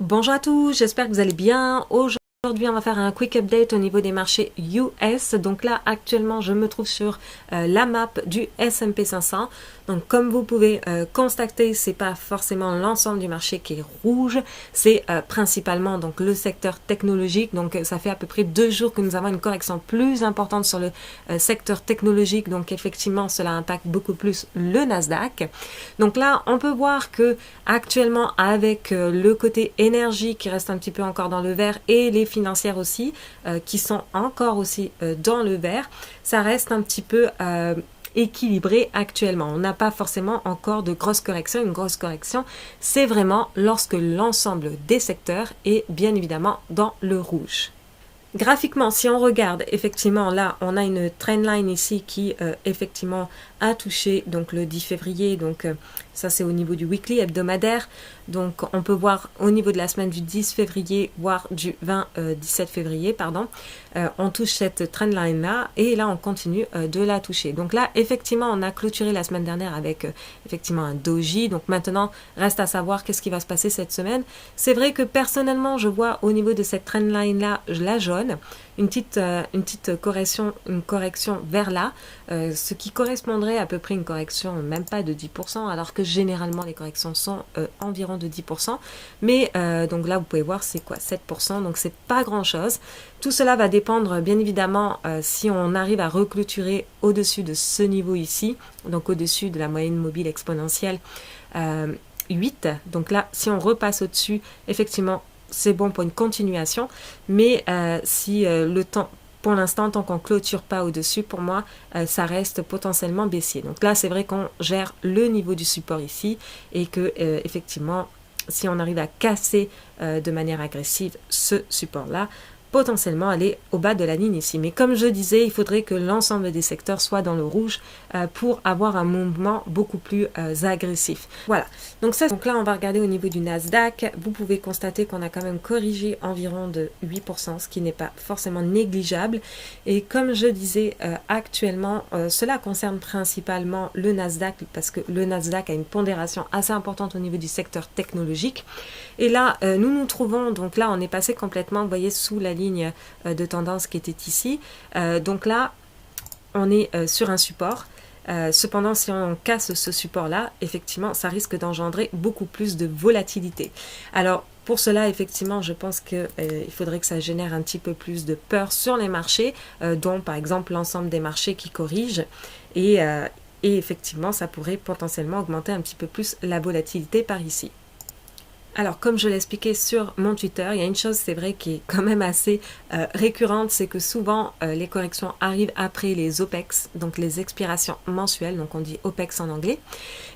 Bonjour à tous, j'espère que vous allez bien. Aujourd'hui, on va faire un quick update au niveau des marchés US. Donc là, actuellement, je me trouve sur la map du S&P 500. Donc, comme vous pouvez constater, c'est pas forcément l'ensemble du marché qui est rouge. C'est principalement donc le secteur technologique. Donc, ça fait à peu près 2 jours que nous avons une correction plus importante sur le secteur technologique. Donc, effectivement, cela impacte beaucoup plus le Nasdaq. Donc là, on peut voir que actuellement, avec le côté énergie qui reste un petit peu encore dans le vert et les financières aussi, qui sont encore aussi dans le vert, ça reste un petit peu équilibré actuellement. On n'a pas forcément encore de grosses corrections. Une grosse correction, c'est vraiment lorsque l'ensemble des secteurs est bien évidemment dans le rouge. Graphiquement, si on regarde, effectivement, là, on a une trendline ici qui, effectivement, a touché donc le 10 février. Donc, ça, c'est au niveau du weekly hebdomadaire. Donc, on peut voir au niveau de la semaine du 10 février, voire du 17 février, pardon. On touche cette trendline-là et là, on continue de la toucher. Donc là, effectivement, on a clôturé la semaine dernière avec, effectivement, un doji. Donc, maintenant, reste à savoir qu'est-ce qui va se passer cette semaine. C'est vrai que, personnellement, je vois au niveau de cette trendline-là, la jaune, une petite correction, une correction vers là, ce qui correspondrait à peu près une correction même pas de 10%, alors que généralement les corrections sont environ de 10%. Mais donc là, vous pouvez voir, c'est quoi 7%, donc c'est pas grand-chose. Tout cela va dépendre, bien évidemment, si on arrive à reclôturer au-dessus de ce niveau ici, donc au-dessus de la moyenne mobile exponentielle 8. Donc là, si on repasse au-dessus, effectivement, c'est bon pour une continuation, mais si le temps, pour l'instant, tant qu'on ne clôture pas au-dessus, pour moi, ça reste potentiellement baissier. Donc là, c'est vrai qu'on gère le niveau du support ici et que, effectivement, si on arrive à casser de manière agressive ce support-là, potentiellement aller au bas de la ligne ici. Mais comme je disais, il faudrait que l'ensemble des secteurs soient dans le rouge pour avoir un mouvement beaucoup plus agressif. Voilà. Donc là, on va regarder au niveau du Nasdaq. Vous pouvez constater qu'on a quand même corrigé environ de 8%, ce qui n'est pas forcément négligeable. Et comme je disais, actuellement, cela concerne principalement le Nasdaq parce que le Nasdaq a une pondération assez importante au niveau du secteur technologique. Et là, nous nous trouvons, donc là, on est passé complètement, vous voyez, sous la ligne de tendance qui était ici. Donc là, on est sur un support. Cependant, si on casse ce support-là, effectivement, ça risque d'engendrer beaucoup plus de volatilité. Alors, pour cela, effectivement, je pense qu'il faudrait que ça génère un petit peu plus de peur sur les marchés, dont par exemple l'ensemble des marchés qui corrigent. Et effectivement, ça pourrait potentiellement augmenter un petit peu plus la volatilité par ici. Alors, comme je l'expliquais sur mon Twitter, il y a une chose, c'est vrai, qui est quand même assez récurrente, c'est que souvent, les corrections arrivent après les OPEX, donc les expirations mensuelles, donc on dit OPEX en anglais.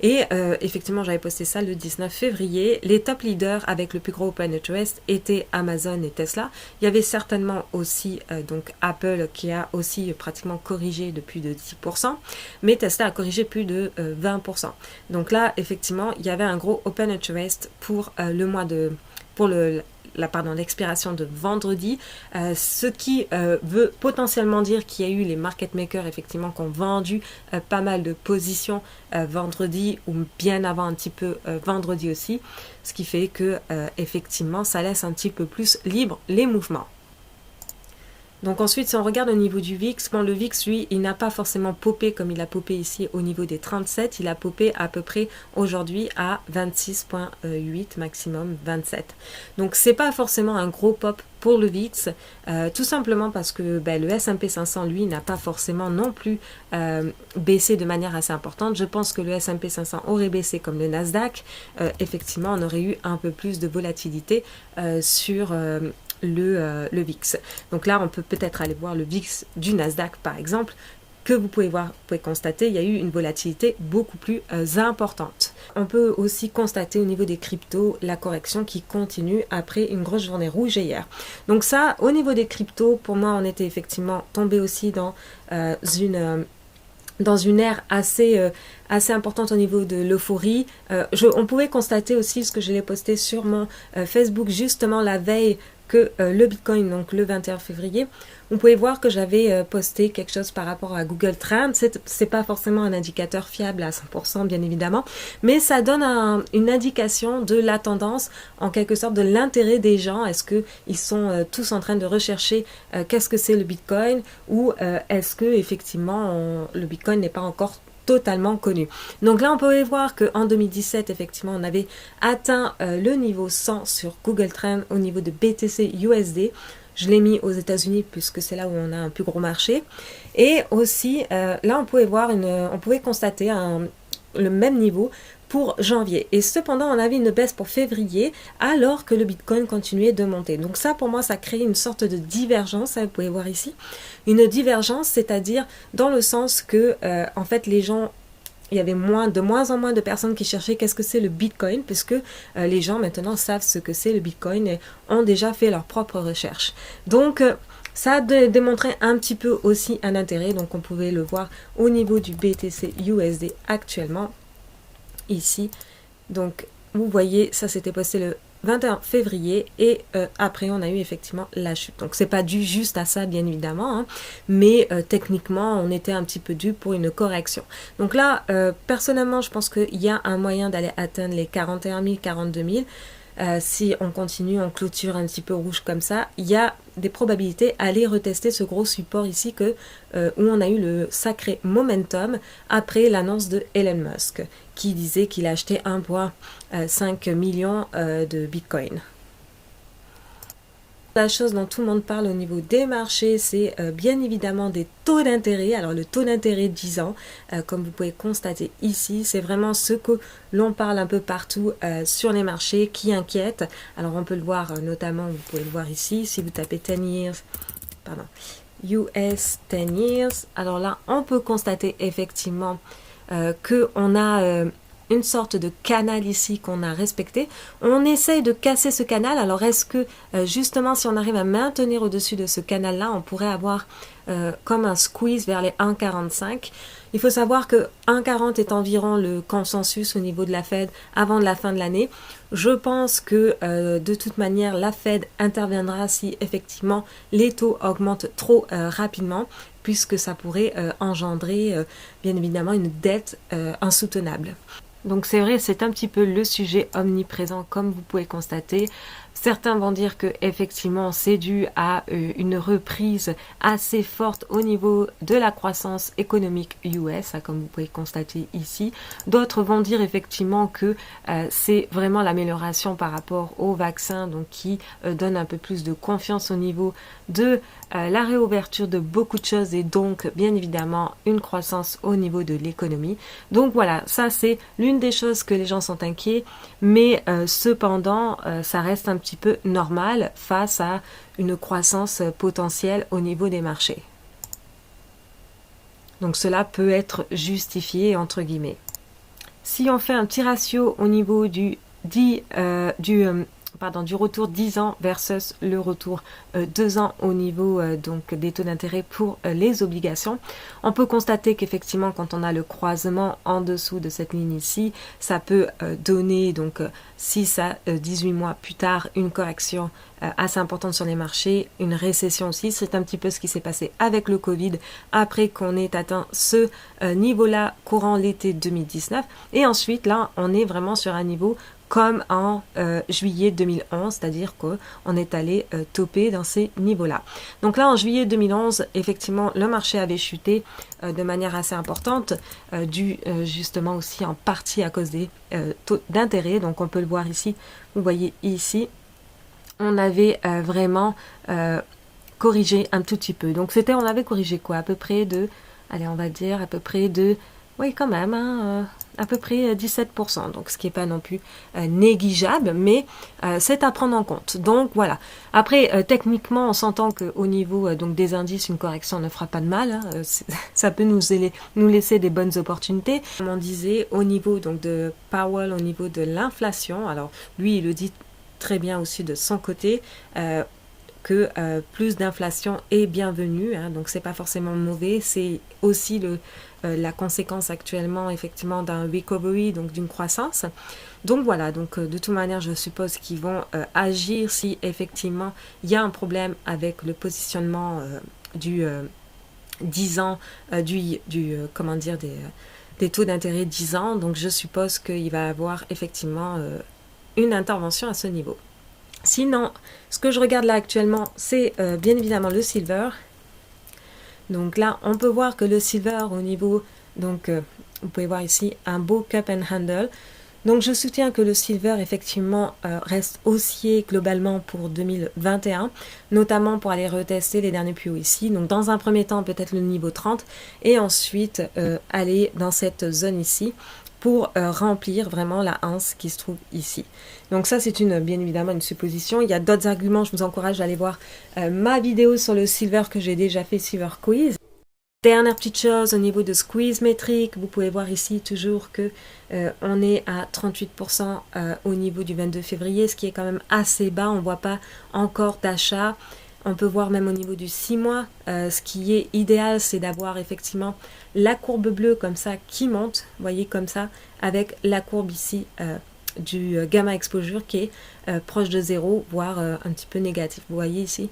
Et effectivement, j'avais posté ça le 19 février. Les top leaders avec le plus gros open interest étaient Amazon et Tesla. Il y avait certainement aussi donc Apple qui a aussi pratiquement corrigé de plus de 10%, mais Tesla a corrigé plus de 20%. Donc là, effectivement, il y avait un gros open interest pour le mois de... pour l'expiration de vendredi, ce qui veut potentiellement dire qu'il y a eu les market makers effectivement qui ont vendu pas mal de positions vendredi ou bien avant un petit peu vendredi aussi, ce qui fait que effectivement ça laisse un petit peu plus libre les mouvements. Donc ensuite, si on regarde au niveau du VIX, bon, le VIX, lui, il n'a pas forcément popé comme il a popé ici au niveau des 37. Il a popé à peu près aujourd'hui à 26,8, maximum 27. Donc c'est pas forcément un gros pop pour le VIX, tout simplement parce que le S&P 500, lui, n'a pas forcément non plus baissé de manière assez importante. Je pense que le S&P 500 aurait baissé comme le Nasdaq. Effectivement, on aurait eu un peu plus de volatilité sur... le VIX. Donc là, on peut peut-être aller voir le VIX du Nasdaq, par exemple, que vous pouvez voir, vous pouvez constater, il y a eu une volatilité beaucoup plus importante. On peut aussi constater au niveau des cryptos la correction qui continue après une grosse journée rouge hier. Donc ça, au niveau des cryptos, pour moi, on était effectivement tombé aussi dans une ère assez importante au niveau de l'euphorie. On pouvait constater aussi, ce que je l'ai posté sur mon Facebook justement la veille que le Bitcoin, donc le 21 février, Vous pouvez voir que j'avais posté quelque chose par rapport à Google Trends. C'est pas forcément un indicateur fiable à 100% bien évidemment, mais ça donne une indication de la tendance, en quelque sorte de l'intérêt des gens. Est-ce qu'ils sont tous en train de rechercher qu'est-ce que c'est le Bitcoin, ou est-ce que effectivement le Bitcoin n'est pas encore totalement connu. Donc là, on peut voir qu'en 2017, effectivement, on avait atteint le niveau 100 sur Google Trends au niveau de BTC USD. Je l'ai mis aux États-Unis puisque c'est là où on a un plus gros marché. Et aussi, là, on pouvait constater le même niveau pour janvier. Et cependant, on avait une baisse pour février alors que le Bitcoin continuait de monter. Donc ça, pour moi, ça crée une sorte de divergence, hein, vous pouvez voir ici. Une divergence, c'est-à-dire dans le sens que, en fait, les gens, il y avait de moins en moins de personnes qui cherchaient qu'est-ce que c'est le Bitcoin, puisque les gens maintenant savent ce que c'est le Bitcoin et ont déjà fait leurs propres recherches. Donc, ça a démontré un petit peu aussi un intérêt, donc on pouvait le voir au niveau du BTC USD actuellement, ici. Donc, vous voyez, ça s'était posté le 21 février et après on a eu effectivement la chute. Donc c'est pas dû juste à ça bien évidemment, hein, mais techniquement on était un petit peu dû pour une correction. Donc là personnellement je pense qu'il y a un moyen d'aller atteindre les 41 000, 42 000. Si on continue, on clôture un petit peu rouge comme ça, il y a des probabilités à aller retester ce gros support ici où on a eu le sacré momentum après l'annonce de Elon Musk qui disait qu'il a acheté 1,5 million de Bitcoin. La chose dont tout le monde parle au niveau des marchés, c'est bien évidemment des taux d'intérêt. Alors le taux d'intérêt 10 ans, comme vous pouvez constater ici, c'est vraiment ce que l'on parle un peu partout sur les marchés qui inquiète. Alors on peut le voir notamment, vous pouvez le voir ici, si vous tapez 10 years, pardon, US 10 years. Alors là, on peut constater effectivement qu'on a une sorte de canal ici qu'on a respecté. On essaye de casser ce canal. Alors est-ce que justement si on arrive à maintenir au-dessus de ce canal-là, on pourrait avoir comme un squeeze vers les 1,45. Il faut savoir que 1,40 est environ le consensus au niveau de la Fed avant la fin de l'année. Je pense que de toute manière la Fed interviendra si effectivement les taux augmentent trop rapidement, puisque ça pourrait engendrer bien évidemment une dette insoutenable. Donc c'est vrai, c'est un petit peu le sujet omniprésent comme vous pouvez constater. Certains vont dire que effectivement c'est dû à une reprise assez forte au niveau de la croissance économique US, comme vous pouvez constater ici. D'autres vont dire effectivement que c'est vraiment l'amélioration par rapport au vaccin, donc qui donne un peu plus de confiance au niveau de la réouverture de beaucoup de choses et donc bien évidemment une croissance au niveau de l'économie. Donc voilà, ça c'est l'une des choses que les gens sont inquiets, mais cependant ça reste un petit peu normal face à une croissance potentielle au niveau des marchés. Donc cela peut être justifié entre guillemets. Si on fait un petit ratio au niveau du retour 10 ans versus le retour 2 ans au niveau donc des taux d'intérêt pour les obligations, on peut constater qu'effectivement quand on a le croisement en dessous de cette ligne ici, ça peut donner donc 6 à 18 mois plus tard une correction assez importante sur les marchés, une récession aussi. C'est un petit peu ce qui s'est passé avec le Covid après qu'on ait atteint ce niveau-là courant l'été 2019, et ensuite là on est vraiment sur un niveau comme en juillet 2011, c'est-à-dire qu'on est allé topper dans ces niveaux-là. Donc là, en juillet 2011, effectivement, le marché avait chuté de manière assez importante, dû justement aussi en partie à cause des taux d'intérêt. Donc on peut le voir ici, vous voyez ici, on avait vraiment corrigé un tout petit peu. Donc on avait corrigé quoi? À peu près de, allez, on va dire à peu près de, oui quand même, hein, à peu près 17%, donc ce qui n'est pas non plus négligeable, mais c'est à prendre en compte. Donc voilà. Après, techniquement, on s'entend qu'au niveau donc des indices, une correction ne fera pas de mal. Hein, ça peut nous laisser des bonnes opportunités. Comme on disait, au niveau donc de Powell, au niveau de l'inflation, alors lui, il le dit très bien aussi de son côté, que plus d'inflation est bienvenue, hein, donc c'est pas forcément mauvais, c'est aussi la conséquence actuellement effectivement d'un recovery, donc d'une croissance. Donc voilà, donc de toute manière je suppose qu'ils vont agir si effectivement il y a un problème avec le positionnement du 10 ans, comment dire, des taux d'intérêt 10 ans. Donc je suppose qu'il va avoir effectivement une intervention à ce niveau. Sinon, ce que je regarde là actuellement, c'est bien évidemment le silver. Donc là, on peut voir que le silver au niveau, donc vous pouvez voir ici un beau cup and handle. Donc je soutiens que le silver effectivement reste haussier globalement pour 2021, notamment pour aller retester les derniers plus hauts ici. Donc dans un premier temps peut-être le niveau 30 et ensuite aller dans cette zone ici pour remplir vraiment la anse qui se trouve ici. Donc ça c'est bien évidemment une supposition. Il y a d'autres arguments, je vous encourage à aller voir ma vidéo sur le silver que j'ai déjà fait, Silver Quiz. Dernière petite chose au niveau de squeeze métrique, vous pouvez voir ici toujours que on est à 38% au niveau du 22 février, ce qui est quand même assez bas, on ne voit pas encore d'achat. On peut voir même au niveau du 6 mois, ce qui est idéal, c'est d'avoir effectivement la courbe bleue comme ça qui monte, vous voyez comme ça, avec la courbe ici du gamma exposure qui est proche de 0, voire un petit peu négatif, vous voyez ici.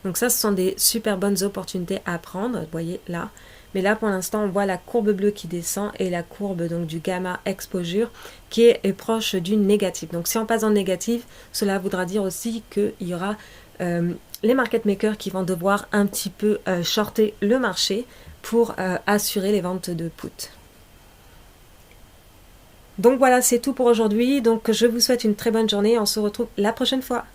Donc ça, ce sont des super bonnes opportunités à prendre, vous voyez là. Mais là, pour l'instant, on voit la courbe bleue qui descend et la courbe donc du gamma exposure qui est proche du négatif. Donc si on passe en négatif, cela voudra dire aussi qu'il y aura les market makers qui vont devoir un petit peu shorter le marché pour assurer les ventes de put. Donc voilà, c'est tout pour aujourd'hui. Donc je vous souhaite une très bonne journée. On se retrouve la prochaine fois.